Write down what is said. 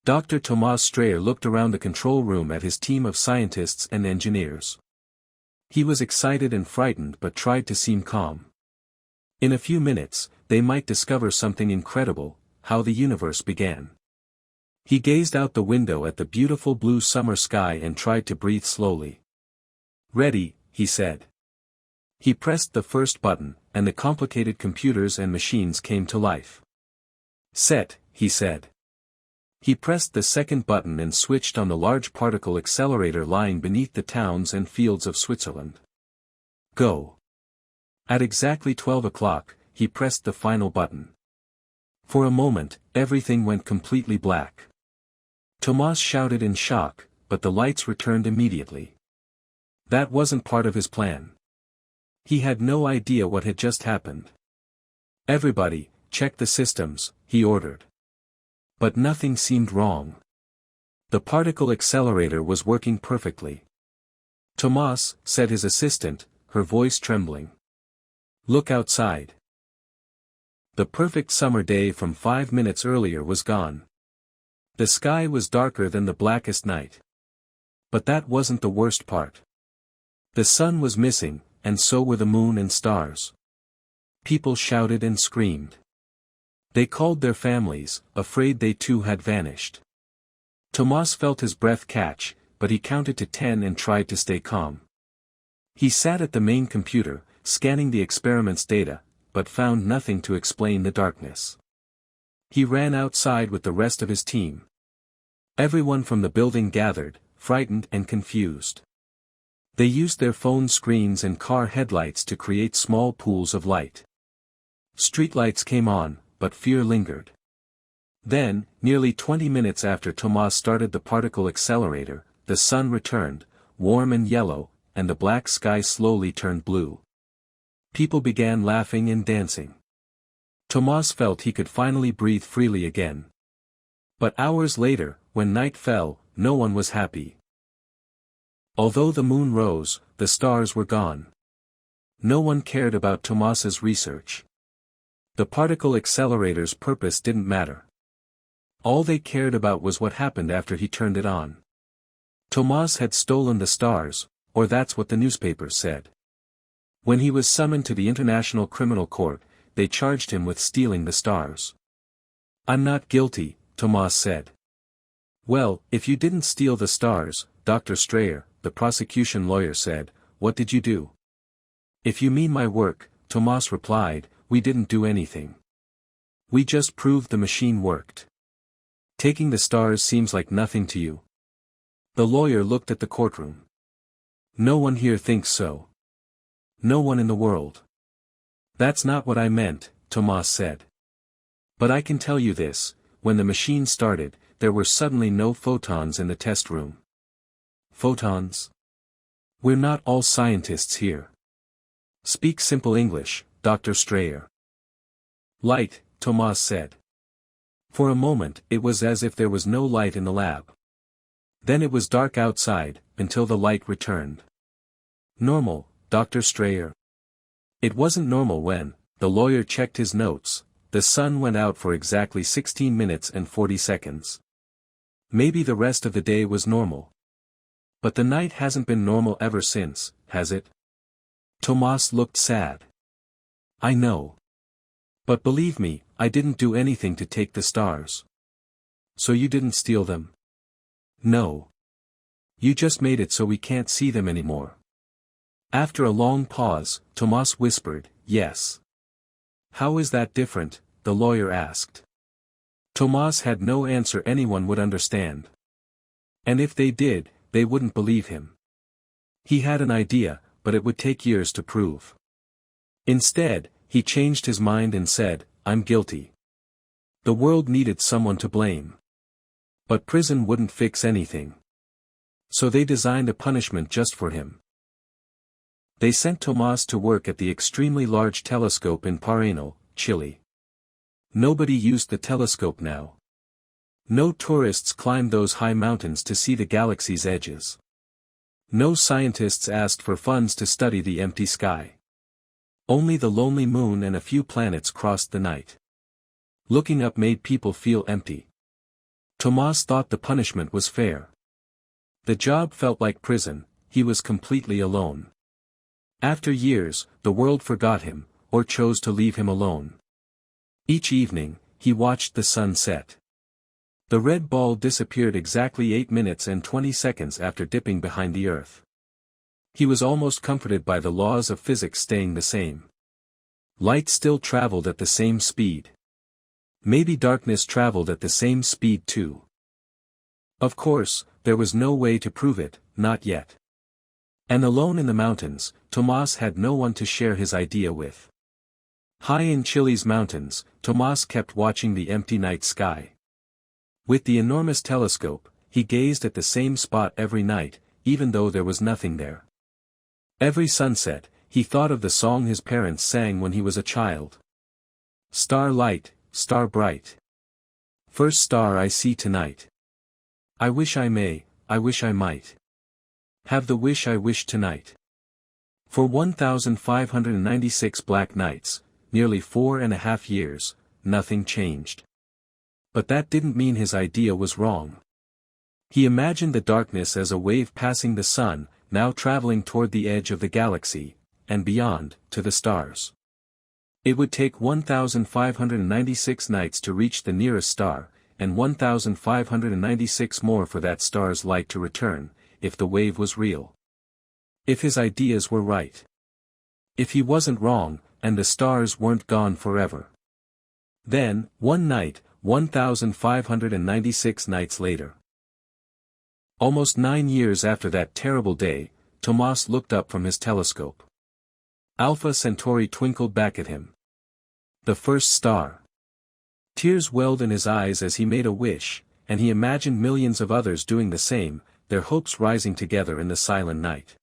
Dr. Tomas Strayer looked around the control room at his team of scientists and engineers. He was excited and frightened but tried to seem calm. In a few minutes, they might discover something incredible, how the universe began. He gazed out the window at the beautiful blue summer sky and tried to breathe slowly. "Ready," he said. He pressed the first button, and the complicated computers and machines came to life. "Set," he said. He pressed the second button and switched on the large particle accelerator lying beneath the towns and fields of Switzerland. "Go." At exactly 12 o'clock, he pressed the final button. For a moment, everything went completely black. Tomas shouted in shock, but the lights returned immediately. That wasn't part of his plan. He had no idea what had just happened. "Everybody, check the systems," he ordered. But nothing seemed wrong. The particle accelerator was working perfectly. "Tomas," said his assistant, her voice trembling. "Look outside." The perfect summer day from 5 minutes earlier was gone. The sky was darker than the blackest night. But that wasn't the worst part. The sun was missing, and so were the moon and stars. People shouted and screamed. They called their families, afraid they too had vanished. Tomas felt his breath catch, but he counted to 10 and tried to stay calm. He sat at the main computer, scanning the experiment's data, but found nothing to explain the darkness. He ran outside with the rest of his team. Everyone from the building gathered, frightened and confused. They used their phone screens and car headlights to create small pools of light. Streetlights came on, but fear lingered. Then, nearly 20 minutes after Tomas started the particle accelerator, the sun returned, warm and yellow, and the black sky slowly turned blue. People began laughing and dancing. Tomas felt he could finally breathe freely again. But hours later, when night fell, no one was happy. Although the moon rose, the stars were gone. No one cared about Tomas's research. The particle accelerator's purpose didn't matter. All they cared about was what happened after he turned it on. Tomas had stolen the stars, or that's what the newspapers said. When he was summoned to the International Criminal Court, they charged him with stealing the stars. "I'm not guilty," Tomas said. "Well, if you didn't steal the stars, Dr. Strayer," the prosecution lawyer said, "what did you do?" "If you mean my work," Tomas replied, "we didn't do anything. We just proved the machine worked. Taking the stars seems like nothing to you." The lawyer looked at the courtroom. "No one here thinks so. No one in the world." "That's not what I meant," Tomas said. "But I can tell you this, when the machine started, there were suddenly no photons in the test room." "Photons? We're not all scientists here. Speak simple English, Dr. Strayer." "Light," Tomas said. For a moment it was as if there was no light in the lab. Then it was dark outside, until the light returned. "Normal, Dr. Strayer." It wasn't normal when, the lawyer checked his notes, the sun went out for exactly 16 minutes and 40 seconds. Maybe the rest of the day was normal. But the night hasn't been normal ever since, has it? Tomas looked sad. "I know. But believe me, I didn't do anything to take the stars." "So you didn't steal them?" "No. You just made it so we can't see them anymore." After a long pause, Tomas whispered, "Yes." "How is that different?" the lawyer asked. Tomas had no answer anyone would understand. And if they did, they wouldn't believe him. He had an idea, but it would take years to prove. Instead, he changed his mind and said, "I'm guilty." The world needed someone to blame. But prison wouldn't fix anything. So they designed a punishment just for him. They sent Tomas to work at the extremely large telescope in Parano, Chile. Nobody used the telescope now. No tourists climbed those high mountains to see the galaxy's edges. No scientists asked for funds to study the empty sky. Only the lonely moon and a few planets crossed the night. Looking up made people feel empty. Tomas thought the punishment was fair. The job felt like prison, he was completely alone. After years, the world forgot him, or chose to leave him alone. Each evening, he watched the sun set. The red ball disappeared exactly 8 minutes and 20 seconds after dipping behind the earth. He was almost comforted by the laws of physics staying the same. Light still traveled at the same speed. Maybe darkness traveled at the same speed too. Of course, there was no way to prove it, not yet. And alone in the mountains, Tomas had no one to share his idea with. High in Chile's mountains, Tomas kept watching the empty night sky. With the enormous telescope, he gazed at the same spot every night, even though there was nothing there. Every sunset, he thought of the song his parents sang when he was a child. Star light, star bright. First star I see tonight. I wish I may, I wish I might. Have the wish I wish tonight. For 1,596 black nights, nearly 4.5 years, nothing changed. But that didn't mean his idea was wrong. He imagined the darkness as a wave passing the sun, now traveling toward the edge of the galaxy, and beyond, to the stars. It would take 1,596 nights to reach the nearest star, and 1,596 more for that star's light to return, if the wave was real. If his ideas were right. If he wasn't wrong, and the stars weren't gone forever. Then, one night, 1,596 nights later. Almost 9 years after that terrible day, Tomas looked up from his telescope. Alpha Centauri twinkled back at him. The first star. Tears welled in his eyes as he made a wish, and he imagined millions of others doing the same, their hopes rising together in the silent night.